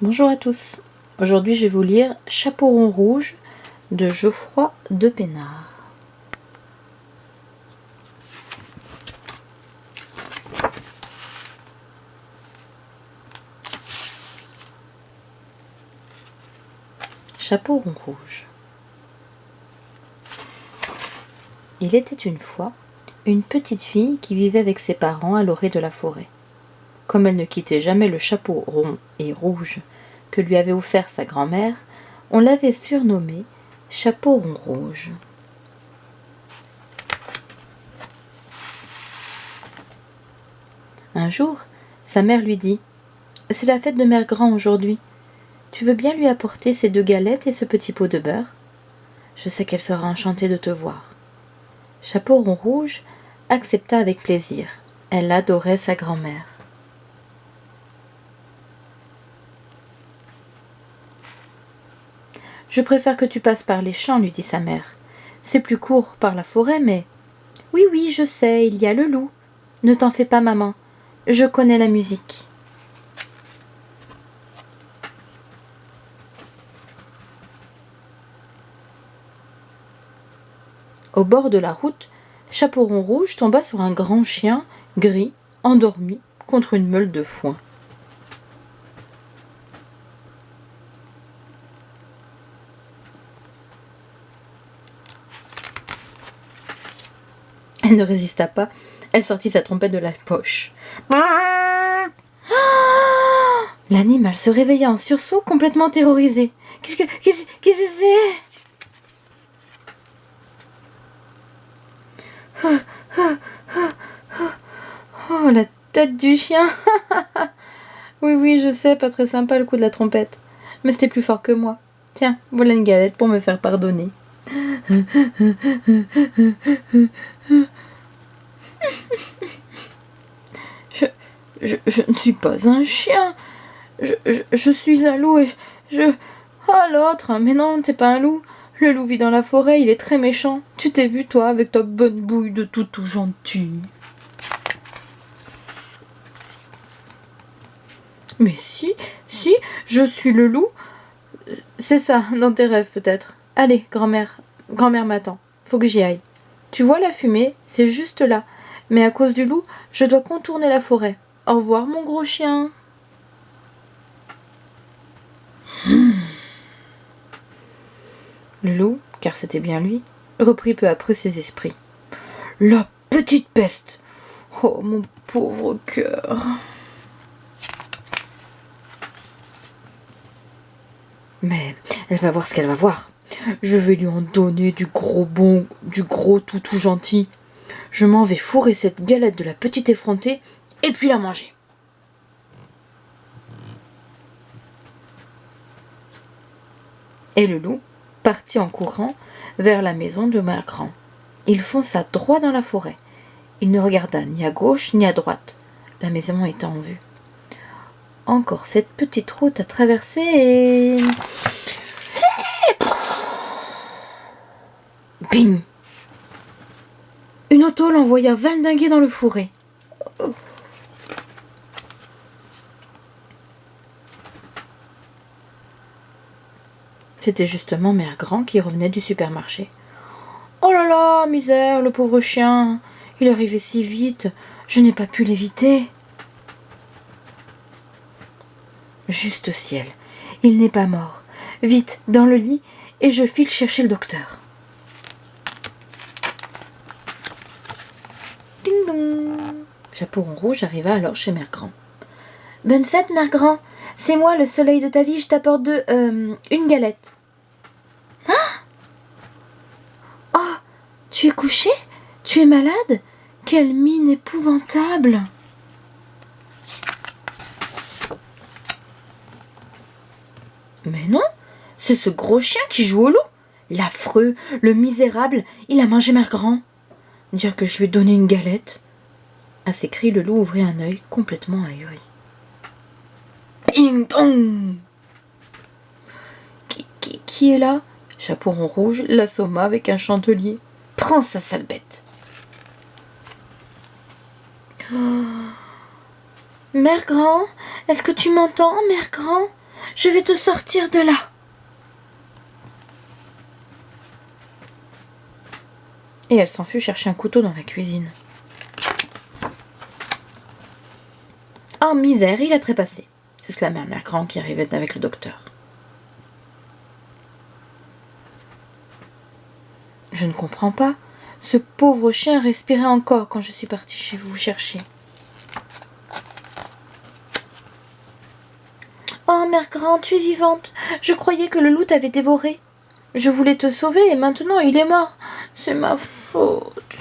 Bonjour à tous. Aujourd'hui, je vais vous lire Chaperon rouge de Geoffroy de Pénard. Chaperon rouge. Il était une fois une petite fille qui vivait avec ses parents à l'orée de la forêt. Comme elle ne quittait jamais le chapeau rond et rouge que lui avait offert sa grand-mère, on l'avait surnommée Chaperon rouge. Un jour, sa mère lui dit « C'est la fête de Mère Grand aujourd'hui. Tu veux bien lui apporter ces 2 galettes et ce petit pot de beurre? Je sais qu'elle sera enchantée de te voir. » Chaperon rouge accepta avec plaisir. Elle adorait sa grand-mère. « Je préfère que tu passes par les champs, lui dit sa mère. C'est plus court par la forêt, mais... »« Oui, oui, je sais, il y a le loup. Ne t'en fais pas, maman. Je connais la musique. » Au bord de la route, Chaperon rouge tomba sur un grand chien gris, endormi contre une meule de foin. Elle ne résista pas, elle sortit sa trompette de la poche. L'animal se réveilla en sursaut, complètement terrorisé. Qu'est-ce que c'est? Oh, la tête du chien. Oui, je sais, pas très sympa le coup de la trompette. Mais c'était plus fort que moi. Tiens, voilà une galette pour me faire pardonner. Je ne suis pas un chien. Je suis un loup et je... Oh, l'autre. Mais non, t'es pas un loup. Le loup vit dans la forêt, il est très méchant. Tu t'es vu, toi, avec ta bonne bouille de tout gentil. Mais si, je suis le loup. C'est ça, dans tes rêves peut-être. Allez, grand-mère m'attend. Faut que j'y aille. Tu vois la fumée, c'est juste là. Mais à cause du loup, je dois contourner la forêt. Au revoir, mon gros chien. Le loup, car c'était bien lui, reprit peu après ses esprits. La petite peste! Oh, mon pauvre cœur! Mais elle va voir ce qu'elle va voir. Je vais lui en donner du gros tout gentil. Je m'en vais fourrer cette galette de la petite effrontée et puis la manger. Et le loup partit en courant vers la maison de Mère Grand. Il fonça droit dans la forêt. Il ne regarda ni à gauche ni à droite. La maison était en vue. Encore cette petite route à traverser et... Bing! Une auto l'envoya valdinguer dans le fourré. C'était justement Mère Grand qui revenait du supermarché. « Oh là là, misère, le pauvre chien! Il est arrivé si vite, je n'ai pas pu l'éviter. » Juste ciel, il n'est pas mort. Vite, dans le lit, et je file chercher le docteur. Ding dong! Chaperon rouge arriva alors chez Mère Grand. « Bonne fête, Mère Grand! C'est moi, le soleil de ta vie, je t'apporte une galette. » Oh, tu es couché? Tu es malade? Quelle mine épouvantable! Mais non, c'est ce gros chien qui joue au loup. L'affreux, le misérable, il a mangé Mère Grand. Dire que je lui ai donné une galette. À ces cris, le loup ouvrit un œil complètement ahuri. Ding dong! Qui est là? Chaperon rouge l'assomma avec un chandelier. Prends ça, sale bête! Oh. Mère Grand, est-ce que tu m'entends, Mère Grand? je vais te sortir de là. Et elle s'en fut chercher un couteau dans la cuisine. Oh misère, il a trépassé, s'exclama Mère Grand qui arrivait avec le docteur. Je ne comprends pas. Ce pauvre chien respirait encore quand je suis partie chez vous chercher. Oh, Mère Grand, tu es vivante. Je croyais que le loup t'avait dévoré. Je voulais te sauver et maintenant il est mort. C'est ma faute.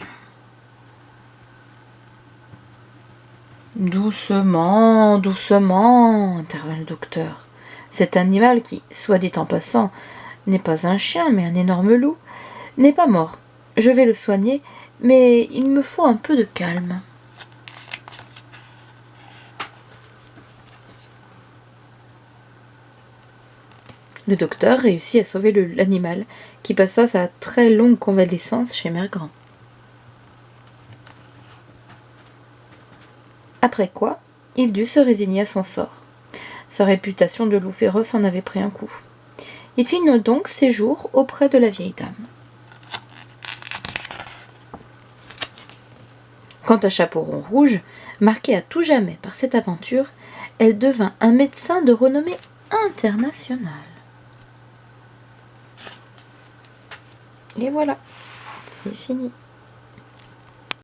Doucement, doucement, intervint le docteur. Cet animal qui, soit dit en passant, n'est pas un chien mais un énorme loup, n'est pas mort. Je vais le soigner, mais il me faut un peu de calme. Le docteur réussit à sauver l'animal, qui passa sa très longue convalescence chez Mère Grand. Après quoi, il dut se résigner à son sort. Sa réputation de loup féroce en avait pris un coup. Il fit donc ses jours auprès de la vieille dame. Quant à Chaperon Rouge, marquée à tout jamais par cette aventure, elle devint un médecin de renommée internationale. Et voilà, c'est fini.